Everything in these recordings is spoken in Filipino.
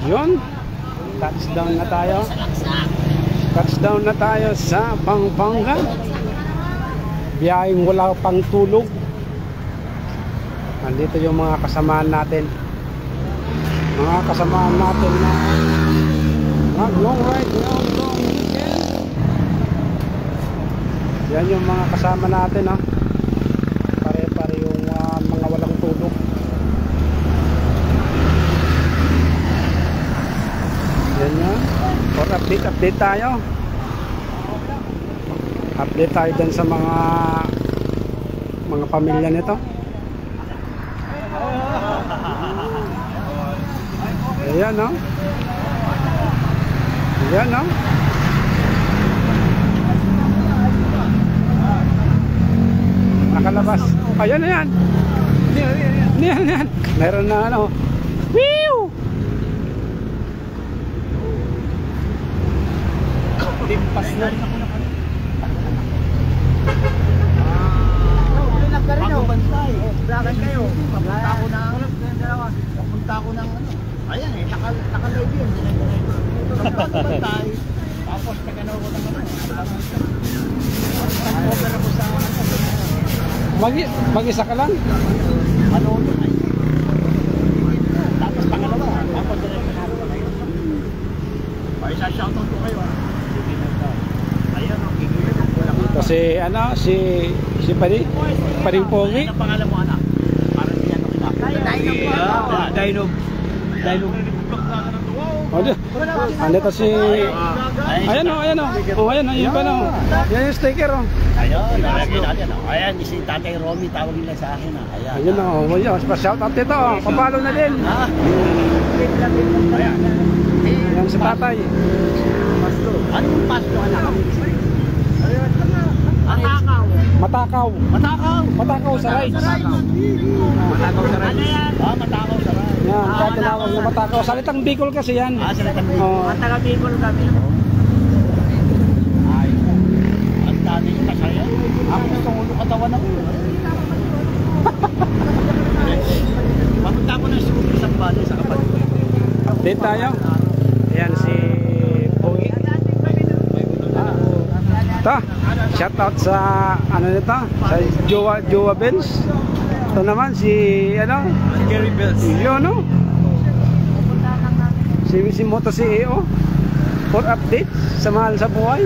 Yun, touchdown na tayo. Touchdown na tayo sa Pampanga. Biyaheng wala pang tulog. Nandito yung mga kasamaan natin. Mga kasamaan natin na long ride, long weekend. Yan yung mga kasama natin, ha. Pare-pare yung mga walang tulog. Yan yan. For update tayo. Update tayo dyan sa mga pamilya nito. Ayan, no? Ayan, no? Nakalabas. Ayan na yan. Ayan. Meron na ano. Whew! Limpas na. Bantay. Blakan kayo. Papunta ako ng papunta ako ng ano. Ayan eh, naka-live yun. Bantay. Tapos nagano ko ng ano. Over ako sa Mag-isa ka lang? ano ay. Tapos pangalawa, tapos diretso na ako ngayon. Ay sa shoutout ko kayo. Ayan ang gigil. Ito si ano, si Paring Pogi. Ano pangalan mo anak? Para di ano kita. Dino. Andito si ayan o. Oh, ayan, yun pa no. Yan yung sticker o. Ayun, nalagay natin. Ayan, si Tatay Romy tawag nila sa akin. Ayan. Ayun o. Ayun, shout out dito o. Papalo na din. Ayan. Yan si Tatay. Ano yung pasto anak? Matakaw. Matakaw sa rides. Matakaw sa rides. Matakaw sa rides. Yan, kaya tinawag na Matakaw. Salitang Bicol kasi yan. Salitang Bicol. Taga Bicol kami. Ay, ang dami yung masaya. Ako gusto ulo katawan ako. Papunta ko ng school isang bali sa kapatid. Update tayo. Ayan si Pogi. Ito, shoutout sa ano nito, sa Jowa Bells. Ito naman si ano, Gary Bells. yun no. Si Moto CEO for update sa mahal sa buhay.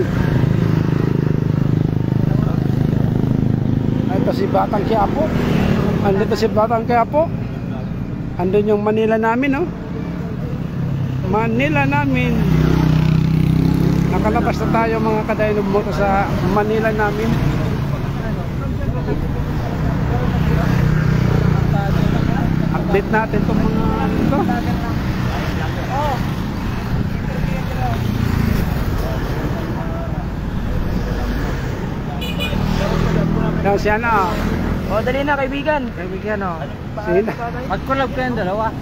Ito si Batang Quiapo. Andito si Batang Quiapo. Andun yung Manila namin, no? Manila namin. Nakalabas na tayo mga ka-Dino Moto sa Manila namin. Update natin itong mga ito. Yan siya na. O, dali na kaibigan. Kaibigan o. Sina? Mag-collab kayong dalawa.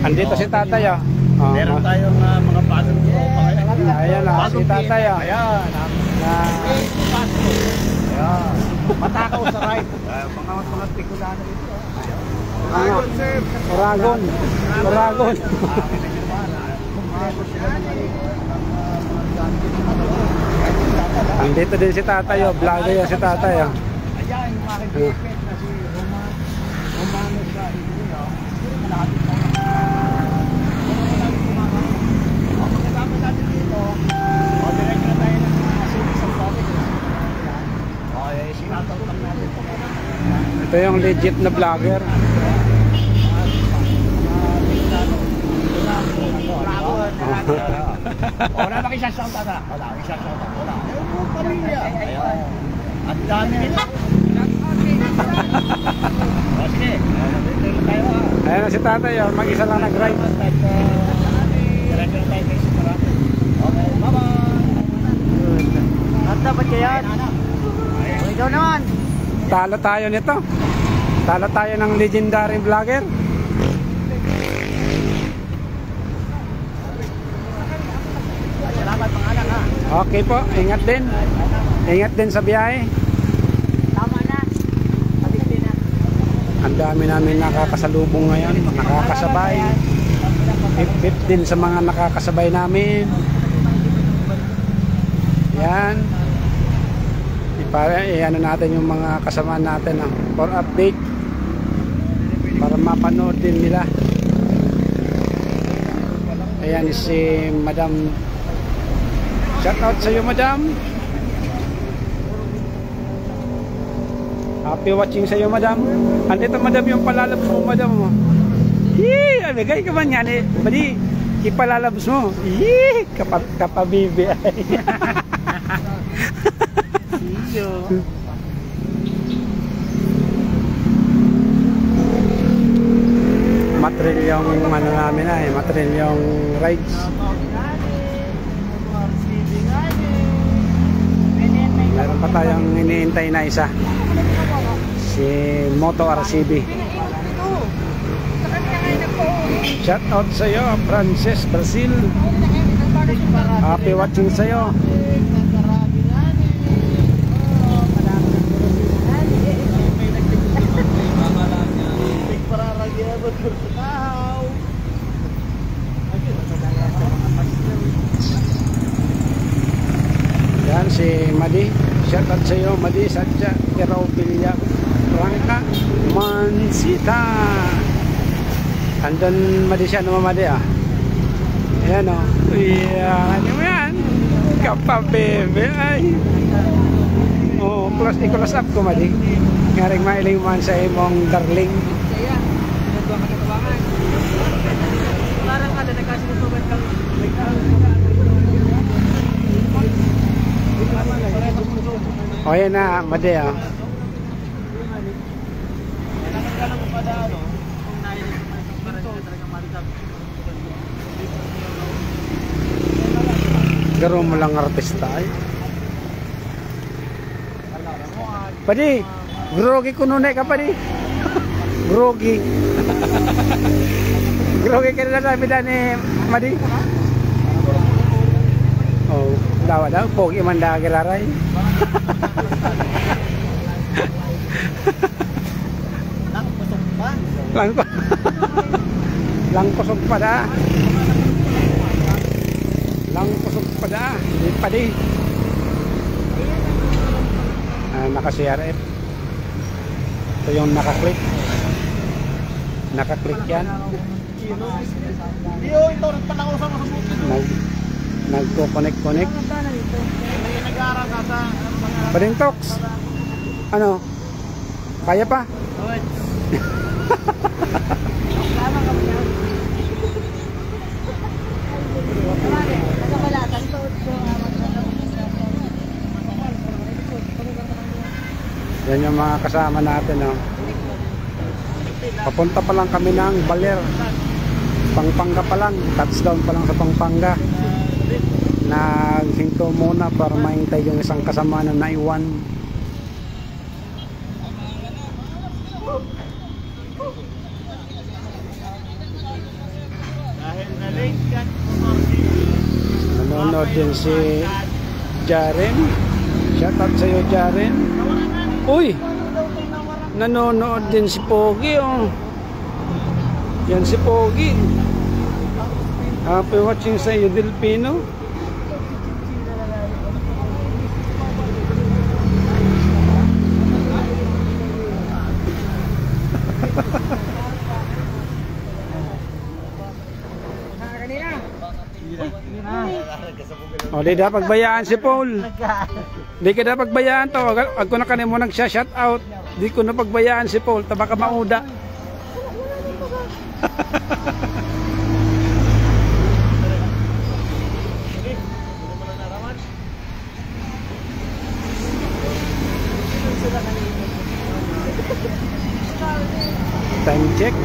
Andito si Tatay ah. Meron tayong mga bagong tropa ngayon. Ayan ah, si Tatay ah. Ayan. Ayan. Matakaw sa ride. Mga Bicolano dito. Oragon. Andito din si Tatay oh. Vlogger yan si Tatay ah. Ayan, yung mga kipit na si Romano sa Iguyo. Malaki pa. Pagkatapos natin dito, direct na tayo ng city sa province. Okay, sinatawag lang natin po. Ito yung legit na vlogger. Wala ba kayo shoutout na? Wala, kayo shoutout. Wala. Pamilya. Ang dami nila. Sige. Ayan na si Tatay oh. Mag-isa lang nag-ride. Okay, bye-bye. At dapat kayan. Ikaw naman. Talo tayo nito. Talo tayo ng legendary vlogger. Salamat mga anak ha. Okay po, ingat din. Ingat din sa biyahe. Tama Ang dami namin nakakasalubong ngayon, nakakasabay. 15 sa mga nakakasabay namin. Yan. Ano natin yung mga kasama natin for update. Para mapanood din nila. Ayan si Madam. Shout out sa iyo, Madam. Happy watching sa iyo, Madam. Andito, Madam, yung palalabs mo, Madam. Yee! Abigay ka man yan eh. Bali, ipalalabs mo. Yee! Kapabibi ay. Siyo. Material yung ano namin na material yung rides. Meron pa tayong iniintay na isa. Si Moto RCB. Shout out sa iyo, Frances Brazil. Happy watching sa iyo. Yan si Madi. Shout out sa iyo, Madi Sadja Teraupilia Rangka Mansita. Andun Madi siya naman, Madi ayan o. Yan, ano yan? Kapabebe ay. Oh, i-close up ko, Madi. Ngaring mailing man sa imong darling. Parang kada nagkasinutuban kang o yan na, Madi garo mo lang artista ay. Padi, grogi kununay ka, Padi. Grogi. Grogi ka na namin ni Madi. Oh, dawa daw, pogi man dagiraray. Lang kusog pa da. Lang kusog pa da. Hindi pa di. Naka-CRF. Ito yung naka-click. Naka-click yan. Nagko-connect-connect. Pading talks. Ano? Kaya pa? Yan yung mga kasama natin papunta pa lang kami ng Baler, Pampanga pa lang, touchdown pa lang sa Pampanga. Naghinto muna para mahintay yung isang kasama na naiwan. Nanonood din si Jaren. Shout out sa iyo, Jaren. Uy, nanonood din si Pogi yan si Pogi. Happy watching sa iyo, Delpino. O, di dapat bayaan si Paul. Di ka dapat bayaan to. Ako na kanimo nagsha-shout out. Di ko na pagbayaan si Paul. Tabaka mauda. Time check.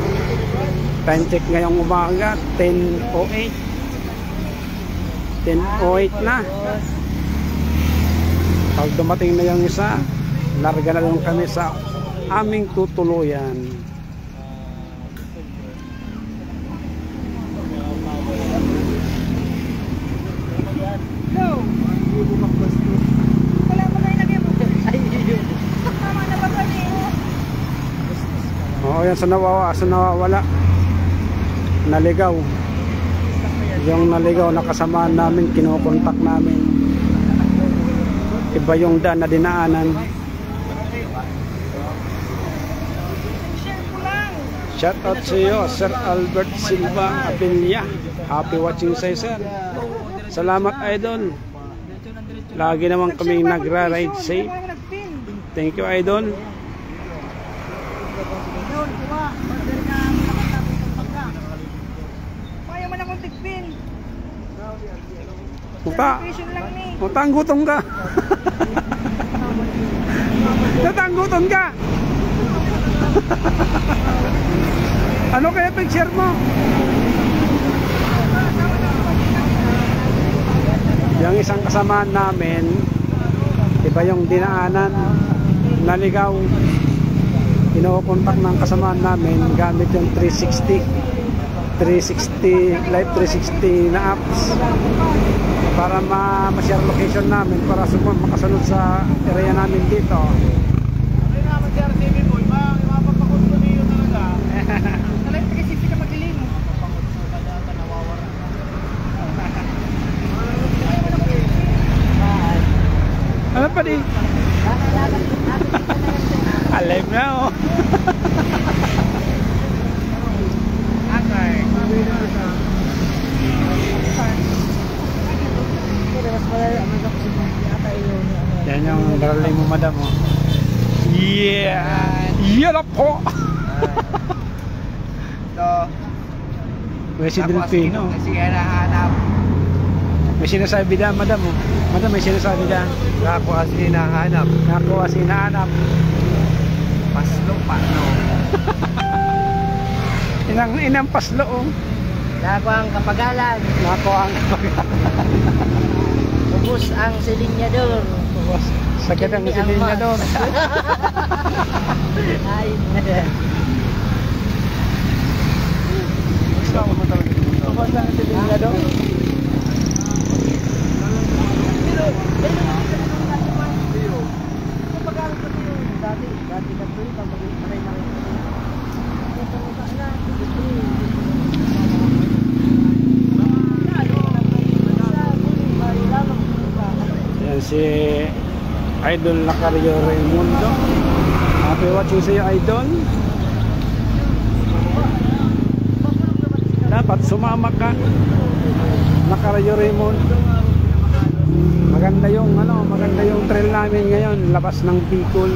Time check ngayong umaga. 10:08. 10:08 na. Pag dumating na yung isa, larga na lang kami sa aming tutuluyan. yan sa nawawala. Naligaw. Yung naligaw na kasamaan namin, kinukontak namin. Iba yung daan na dinaanan. Shout out sa iyo, Sir Albert Silva Abilia. Happy watching sa'yo, sir. Salamat, idol. Lagi naman kaming nagra-ride safe. Thank you, idol. Kaya man akong tigpin. Utang gutom ka. Natanggutom ka. Ano kaya picture mo? Yung isang kasamaan namin, iba yung dinaanan, naligaw. Inokontak ng kasamaan namin gamit yung 360 live 360 na apps para ma-share location namin para makasunod sa area namin dito. Ano pa di? Alive na oh. Yan yung rally mo, madam oh. Yeah! Yan po! Ito. Resident Pino. Kasi hinahanap. May sinasabi na, madam oh. Madam, may sinasabi na. Ako kasi hinahanap. Ako kasi hinahanap. Paslo pa, no? Inang paslo oh. Nako ang kapagalan. Nako ang Ubus ang silinyador. sakit ang silinya doon. Ay, Gusto mo talaga. Ubus ang silinya doon. Dati ka tuloy, pag-paray na rin. Yan si Idol Lacario Raimundo. Happy watching sa iyo, Idol. Dapat sumama ka, Lacario Raimundo. Maganda yung trail namin ngayon, labas ng Bicol.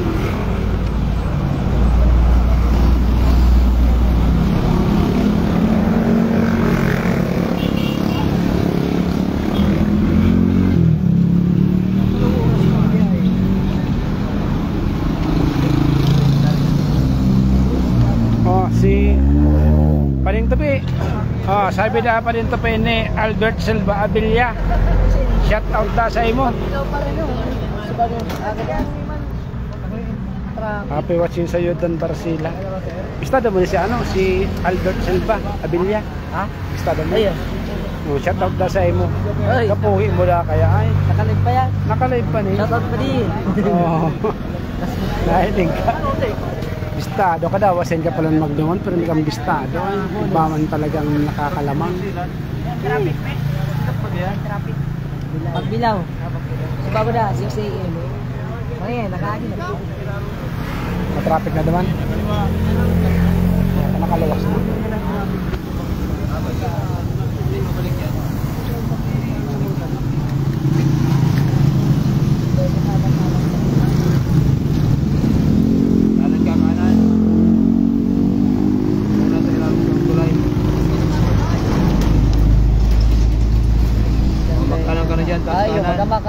Si Panintupi. Sabi na Panintupi ni Albert Silva Abilia. Shout out na sa imo. Happy watching sa iyo, Dan Barcila. Istada mo si si Albert Silva Abilia. Ha? Istada mo. Ayun. Shout out na sa imo. Ay. Kapuhi mo na kaya ay. Nakalive pa yan. Nakalive pa ni. Shoutout pa din. Oo. Nahiling ka. Bistado ka daw, asin ka pala magdoon, pero hindi kang bistado. Iba man talagang nakakalamang. Traffic, pe. Traffic. Pagbilaw. Si bago na, 6 a.m. Ngayon, nakaagin na. Matraffic na naman. Nakalawas na.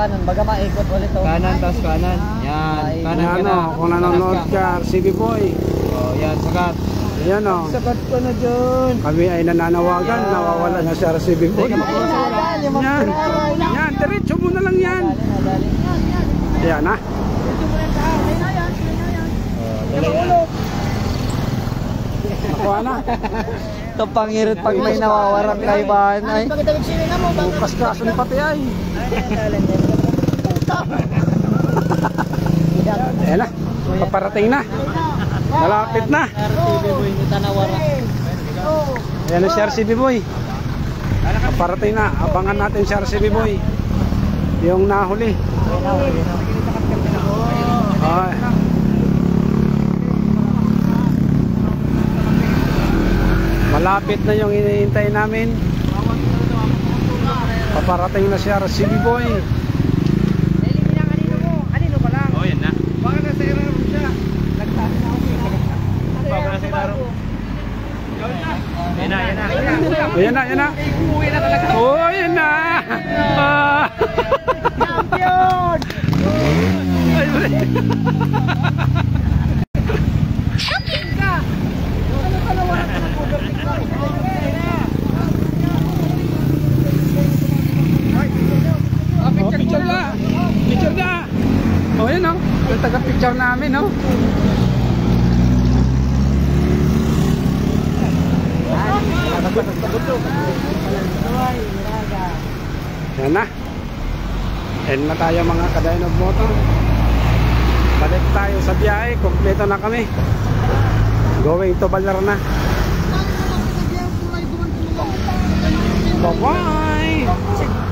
Kanan, baga maikot ulit to. Kanan, tas kanan. Yan. Ay, Kanan ka Yan na. o, kung nanonood ka, RCB Boy. Oh, yan, sagat. Yan o. Sagat ka na dyan. Kami ay nananawagan, nawawala na si RCB Boy. Yan. Yan, diretso mo na lang yan. Yan ha. Nakuha na. Ito pangirit pag may nawawarang kaibahan ay. Bukas kaso ni pati ay. Ayan na, paparating na. Malapit na. RTB boy ni Tanawara. Ayan na si RCB Boy. Parating na. Abangan natin si RCB Boy. Yung nahuli. Ay. Malapit na yung hinihintay namin. Paparating na si RCB Boy. Oh, yan na. Baka nasa irarap siya. Baka nasa irarap. Yan na, yan na. Ayan na, ayan na. Oh, ayan na. Ah. Champion! Ay, wala. Oh, picture na. Picture na. Oh, ayan o. Yung taga-picture namin, no? Yan na. End na tayo mga ka-Dynog Motor. Balik tayo sa biyahe. Kompleto na kami. Going to Baler na. Bye-bye!